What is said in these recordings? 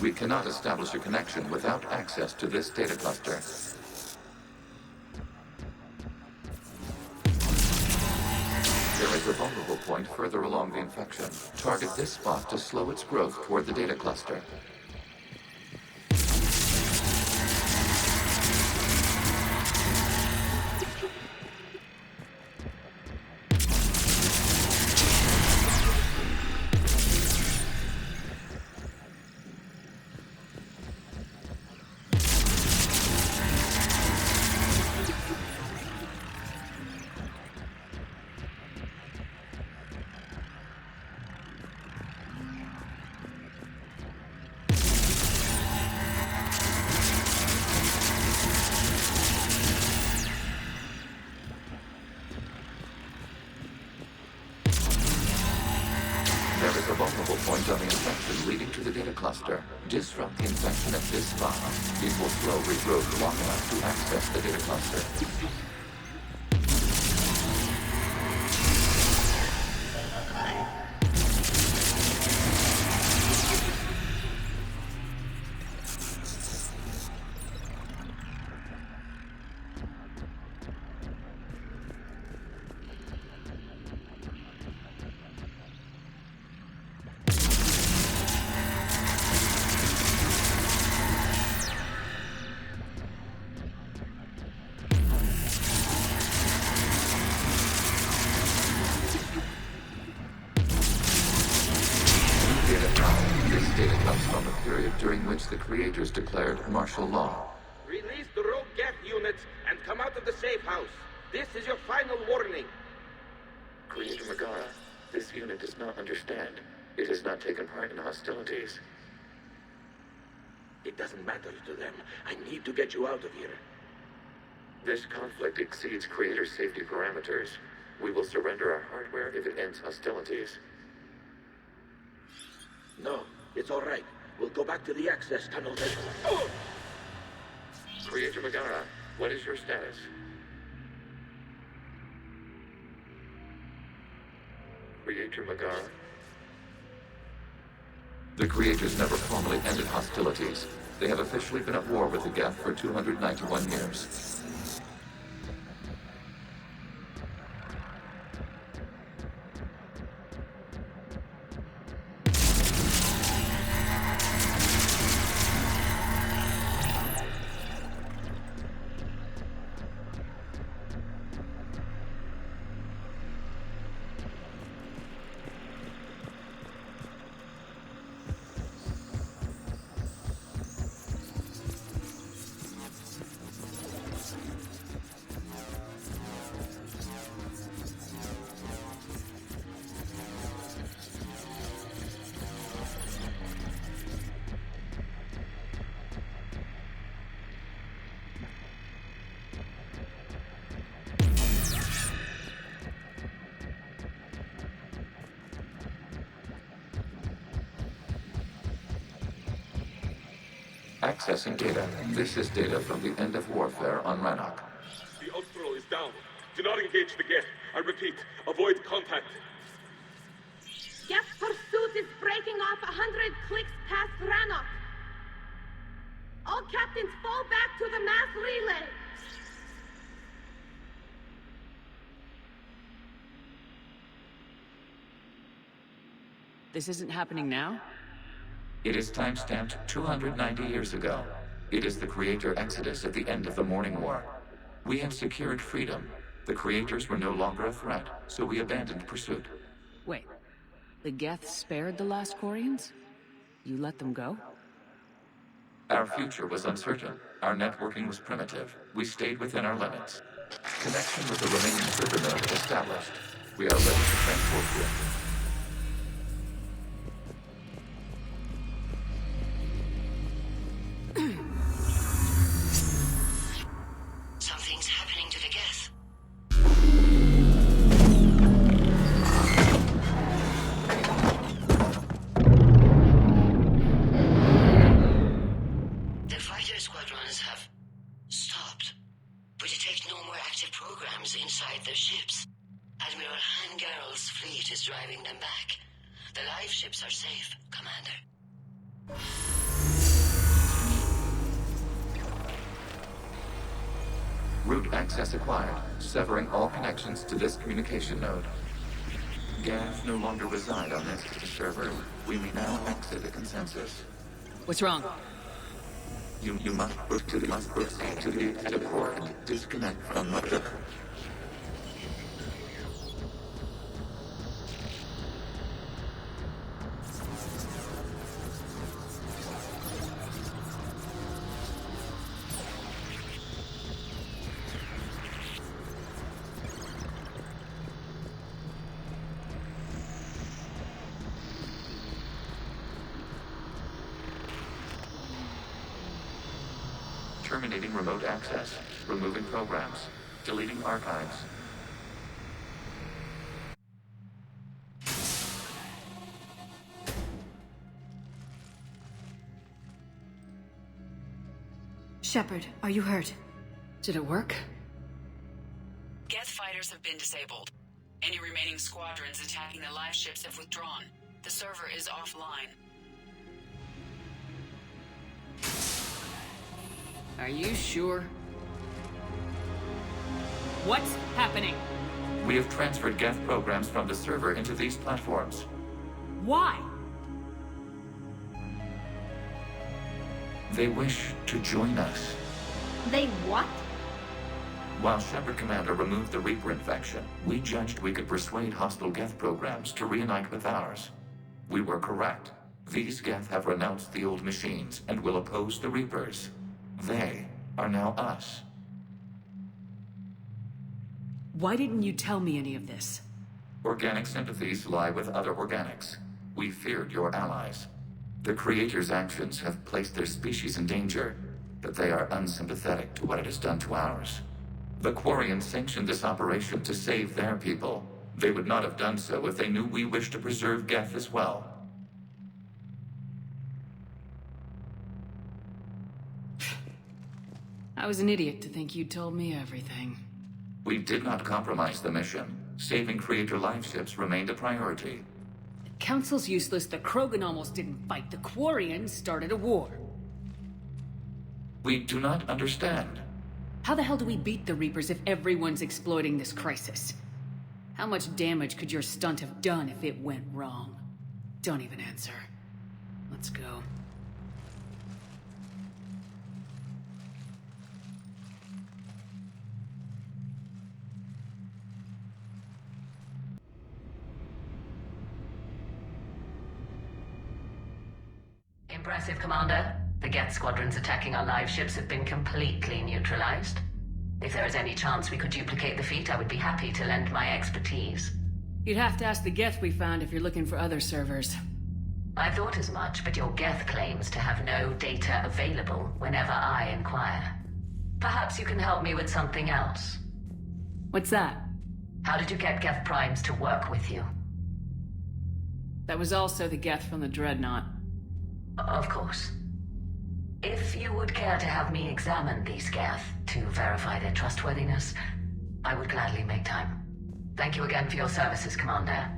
We cannot establish a connection without access to this data cluster. There is a vulnerable point further along the infection. Target this spot to slow its growth toward the data cluster. There is a vulnerable point on the infection leading to the data cluster. Disrupt the infection at this spot. It will slow regrowth long enough to access the data cluster. This data comes from a period during which the creators declared martial law. Release the rogue Geth units and come out of the safe house. This is your final warning. Creator Megara, this unit does not understand. It has not taken part in hostilities. It doesn't matter to them. I need to get you out of here. This conflict exceeds Creator safety parameters. We will surrender our hardware if it ends hostilities. No, it's all right. We'll go back to the access tunnel then. Oh! Creator Megara, what is your status? Creator Megara? The Creators never formally ended hostilities. They have officially been at war with the Geth for 291 years. Accessing data. This is data from the end of warfare on Rannoch. The Austral is down. Do not engage the Geth. I repeat, avoid contact. Geth pursuit is breaking off 100 clicks past Rannoch. All captains fall back to the mass relay. This isn't happening now? It is timestamped 290 years ago. It is the Creator Exodus at the end of the Morning War. We have secured freedom. The Creators were no longer a threat, so we abandoned pursuit. Wait, the Geth spared the last Quarians? You let them go? Our future was uncertain. Our networking was primitive. We stayed within our limits. Connection with the remaining server node established. We are ready to transport you. Something's happening to the Geth. The fighter squadrons have stopped, but detect no more active programs inside their ships. Admiral Hangarl's fleet is driving them back. The live ships are safe, Commander. Root access acquired, severing all connections to this communication node. Geth no longer reside on this server. We may now exit the consensus. What's wrong? You must proceed to the exit port and disconnect from the... Terminating remote access, removing programs, deleting archives. Shepard, are you hurt? Did it work? Geth fighters have been disabled. Any remaining squadrons attacking the live ships have withdrawn. The server is offline. Are you sure? What's happening? We have transferred Geth programs from the server into these platforms. Why? They wish to join us. They what? While Shepard Commander removed the Reaper infection, we judged we could persuade hostile Geth programs to reunite with ours. We were correct. These Geth have renounced the old machines and will oppose the Reapers. They are now us. Why didn't you tell me any of this? Organic sympathies lie with other organics. We feared your allies. The Creator's actions have placed their species in danger, but they are unsympathetic to what it has done to ours. The Quarians sanctioned this operation to save their people. They would not have done so if they knew we wished to preserve Geth as well. I was an idiot to think you'd told me everything. We did not compromise the mission. Saving Creator live ships remained a priority. The Council's useless, the Krogan almost didn't fight, the Quarians started a war. We do not understand. How the hell do we beat the Reapers if everyone's exploiting this crisis? How much damage could your stunt have done if it went wrong? Don't even answer. Let's go. Impressive, Commander. The Geth squadrons attacking our live ships have been completely neutralized. If there is any chance we could duplicate the feat, I would be happy to lend my expertise. You'd have to ask the Geth we found if you're looking for other servers. I thought as much, but your Geth claims to have no data available whenever I inquire. Perhaps you can help me with something else. What's that? How did you get Geth Primes to work with you? That was also the Geth from the Dreadnought. Of course. If you would care to have me examine these Geth to verify their trustworthiness, I would gladly make time. Thank you again for your services, Commander.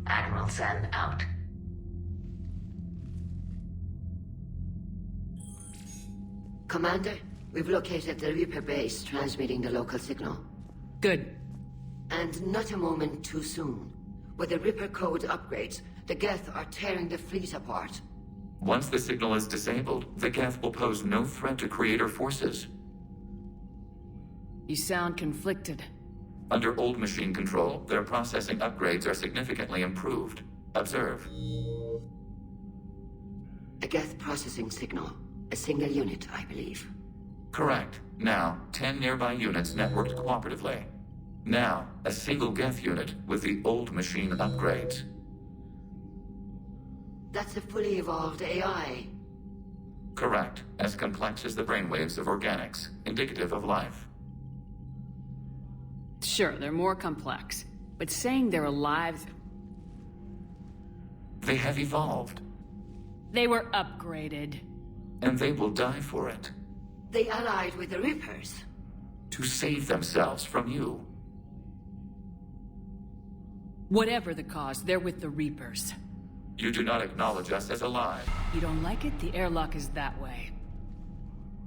Admiral Zen out. Commander, we've located the Reaper base transmitting the local signal. Good. And not a moment too soon. With the Reaper code upgrades, the Geth are tearing the fleet apart. Once the signal is disabled, the Geth will pose no threat to Creator forces. You sound conflicted. Under old machine control, their processing upgrades are significantly improved. Observe. A Geth processing signal. A single unit, I believe. Correct. Now, 10 nearby units networked cooperatively. Now, a single Geth unit with the old machine upgrades. That's a fully evolved AI. Correct. As complex as the brainwaves of organics, indicative of life. Sure, they're more complex. But saying they're alive... They have evolved. They were upgraded. And they will die for it. They allied with the Reapers. To save themselves from you. Whatever the cause, they're with the Reapers. You do not acknowledge us as alive. You don't like it? The airlock is that way.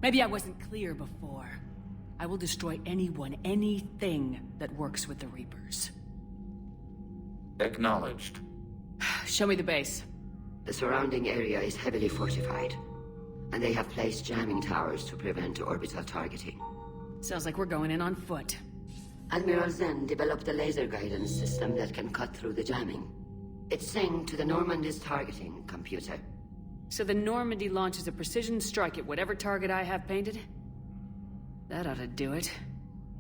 Maybe I wasn't clear before. I will destroy anyone, anything that works with the Reapers. Acknowledged. Show me the base. The surrounding area is heavily fortified, and they have placed jamming towers to prevent orbital targeting. Sounds like we're going in on foot. Admiral Zen developed a laser guidance system that can cut through the jamming. It's synced to the Normandy's targeting computer. So the Normandy launches a precision strike at whatever target I have painted? That ought to do it.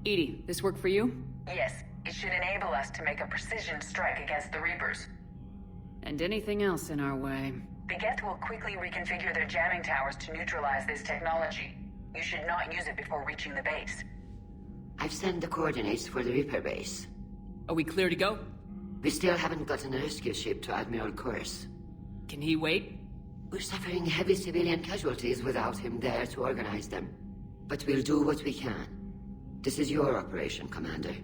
EDI, this work for you? Yes, it should enable us to make a precision strike against the Reapers. And anything else in our way. The Geth will quickly reconfigure their jamming towers to neutralize this technology. You should not use it before reaching the base. I've sent the coordinates for the Reaper base. Are we clear to go? We still haven't gotten a rescue ship to Admiral Kurse. Can he wait? We're suffering heavy civilian casualties without him there to organize them. But we'll do what we can. This is your operation, Commander.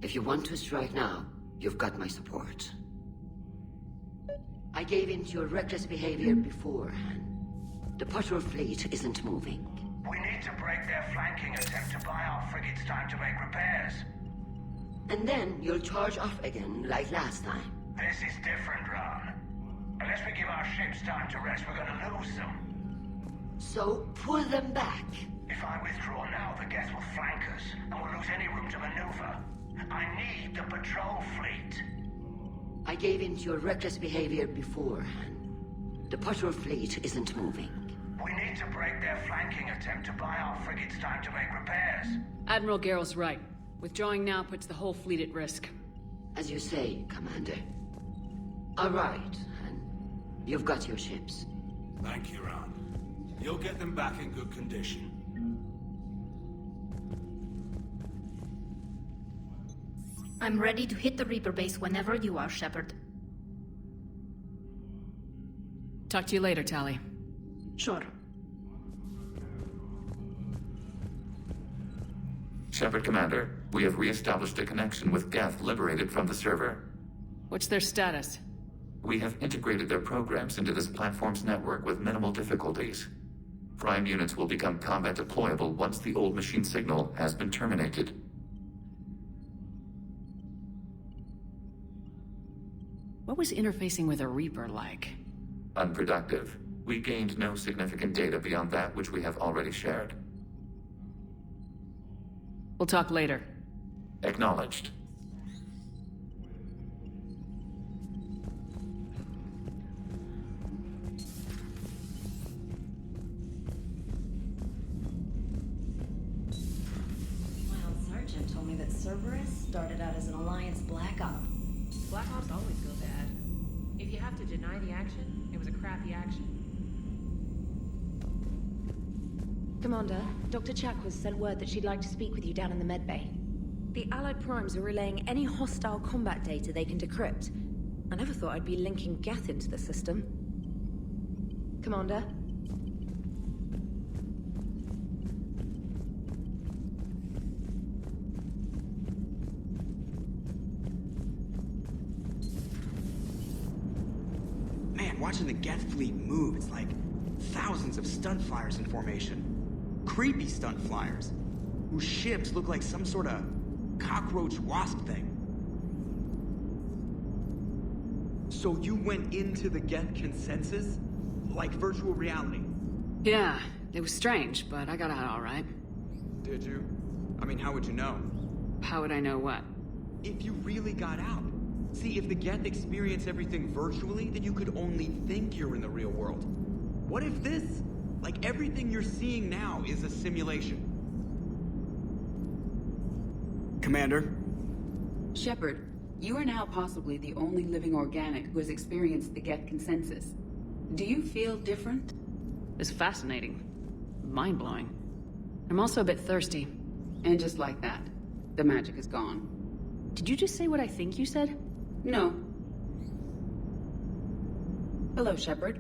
If you want to strike now, you've got my support. I gave in to your reckless behavior beforehand. The patrol fleet isn't moving. We need to break their flanking attempt to buy our frigates time to make repairs. And then you'll charge off again, like last time. This is different, Ron. Unless we give our ships time to rest, we're gonna lose them. So, pull them back. If I withdraw now, the Geth will flank us, and we'll lose any room to maneuver. I need the patrol fleet. I gave in to your reckless behavior beforehand. The patrol fleet isn't moving. We need to break their flanking attempt to buy our frigates time to make repairs. Admiral Garrel's right. Withdrawing now puts the whole fleet at risk. As you say, Commander. All right, and you've got your ships. Thank you, Ron. You'll get them back in good condition. I'm ready to hit the Reaper base whenever you are, Shepard. Talk to you later, Tali. Sure. Shepard, Commander, we have re-established a connection with Geth liberated from the server. What's their status? We have integrated their programs into this platform's network with minimal difficulties. Prime units will become combat deployable once the old machine signal has been terminated. What was interfacing with a Reaper like? Unproductive. We gained no significant data beyond that which we have already shared. We'll talk later. Acknowledged. Wild Sergeant told me that Cerberus started out as an Alliance Black Op. Black Ops always go bad. If you have to deny the action, it was a crappy action. Commander, Dr. Chakwas sent word that she'd like to speak with you down in the medbay. The Allied Primes are relaying any hostile combat data they can decrypt. I never thought I'd be linking Geth into the system. Commander? Man, watching the Geth fleet move, it's like thousands of stunt flyers in formation. Creepy stunt flyers, whose ships look like some sort of cockroach wasp thing. So you went into the Geth consensus? Like virtual reality? Yeah, it was strange, but I got out all right. Did you? I mean, how would you know? How would I know what? If you really got out. See, if the Geth experience everything virtually, then you could only think you're in the real world. What if this, like everything you're seeing now, is a simulation? Commander? Shepard, you are now possibly the only living organic who has experienced the Geth consensus. Do you feel different? It's fascinating. Mind-blowing. I'm also a bit thirsty. And just like that, the magic is gone. Did you just say what I think you said? No. Hello, Shepard.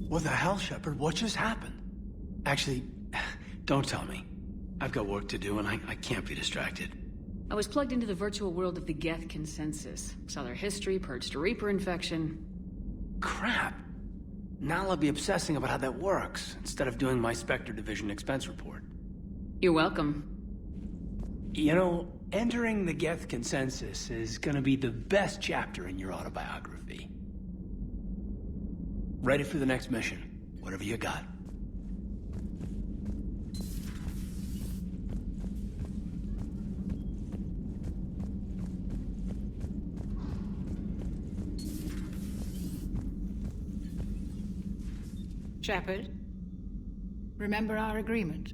What the hell, Shepard? What just happened? Actually, don't tell me. I've got work to do and I can't be distracted. I was plugged into the virtual world of the Geth Consensus. Saw their history, purged a Reaper infection. Crap. Now I'll be obsessing about how that works, instead of doing my Spectre Division expense report. You're welcome. You know, entering the Geth Consensus is gonna be the best chapter in your autobiography. Ready for the next mission, whatever you got. Shepard, remember our agreement?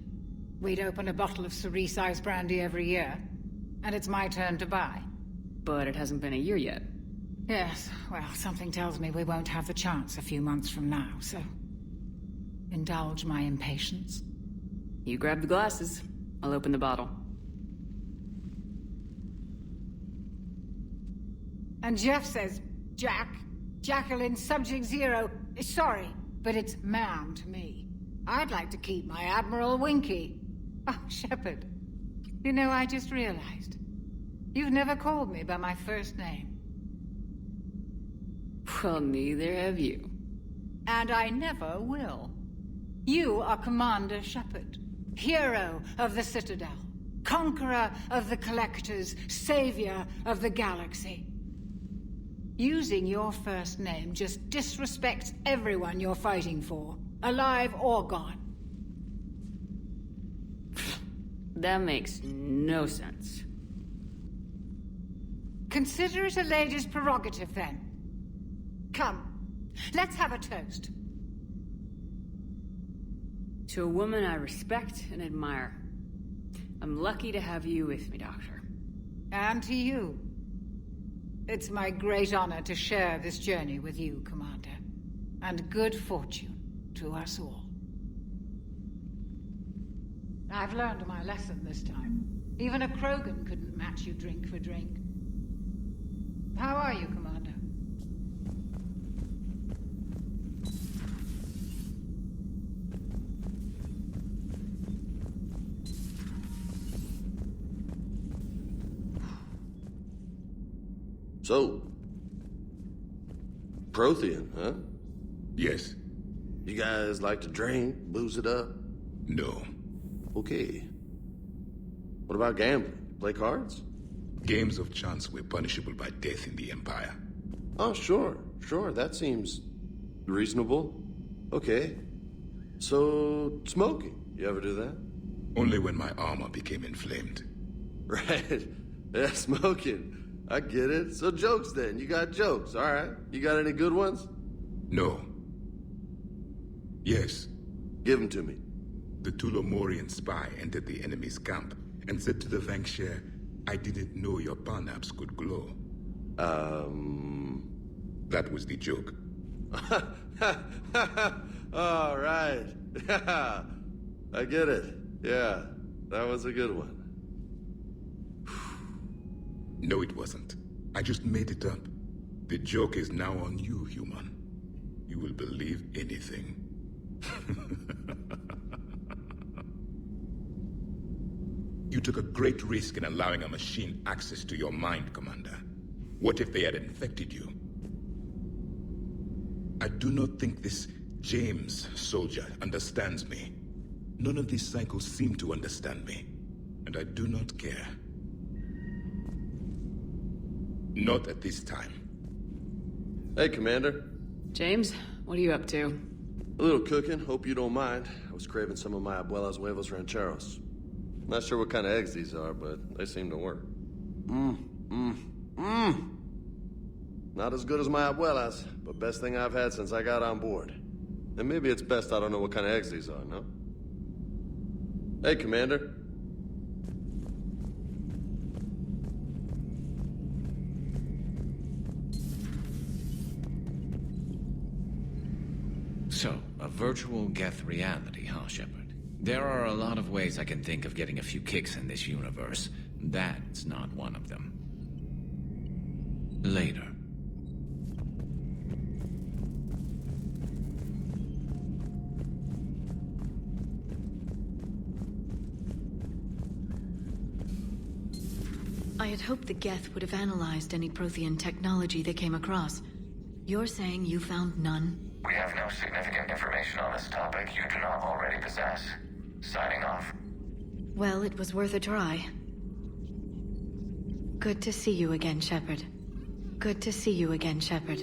We'd open a bottle of cerise ice brandy every year, and it's my turn to buy. But it hasn't been a year yet. Yes, well, something tells me we won't have the chance a few months from now, so... indulge my impatience. You grab the glasses. I'll open the bottle. And Jeff says, Jacqueline Subject Zero is sorry, but it's ma'am to me. I'd like to keep my Admiral Winky. Oh, Shepard, you know, I just realized. You've never called me by my first name. Well, neither have you. And I never will. You are Commander Shepard, hero of the Citadel, conqueror of the Collectors, savior of the galaxy. Using your first name just disrespects everyone you're fighting for, alive or gone. That makes no sense. Consider it a lady's prerogative, then. Come, let's have a toast. To a woman I respect and admire. I'm lucky to have you with me, Doctor. And to you. It's my great honor to share this journey with you, Commander. And good fortune to us all. I've learned my lesson this time. Even a Krogan couldn't match you drink for drink. How are you, Commander? So, Prothean, huh? Yes. You guys like to drink, booze it up? No. Okay. What about gambling? Play cards? Games of chance were punishable by death in the Empire. Oh, sure. That seems reasonable. Okay. So, smoking. You ever do that? Only when my armor became inflamed. Right. Yeah, smoking. I get it. So jokes then. You got jokes, all right. You got any good ones? No. Yes. Give them to me. The Tulomorian spy entered the enemy's camp and said to the Vanksher, I didn't know your parnaps could glow. That was the joke. All right. I get it. Yeah, that was a good one. No, it wasn't. I just made it up. The joke is now on you, human. You will believe anything. You took a great risk in allowing a machine access to your mind, Commander. What if they had infected you? I do not think this James soldier understands me. None of these cycles seem to understand me. And I do not care. Not at this time. Hey, Commander. James, what are you up to? A little cooking, hope you don't mind. I was craving some of my abuela's huevos rancheros. Not sure what kind of eggs these are, but they seem to work. Not as good as my abuela's, but best thing I've had since I got on board. And maybe it's best I don't know what kind of eggs these are, no? Hey, Commander. So, a virtual Geth reality, huh, Shepard? There are a lot of ways I can think of getting a few kicks in this universe. That's not one of them. Later. I had hoped the Geth would have analyzed any Prothean technology they came across. You're saying you found none? We have no significant information on this topic you do not already possess. Signing off. Well, it was worth a try. Good to see you again, Shepard. Good to see you again, Shepard.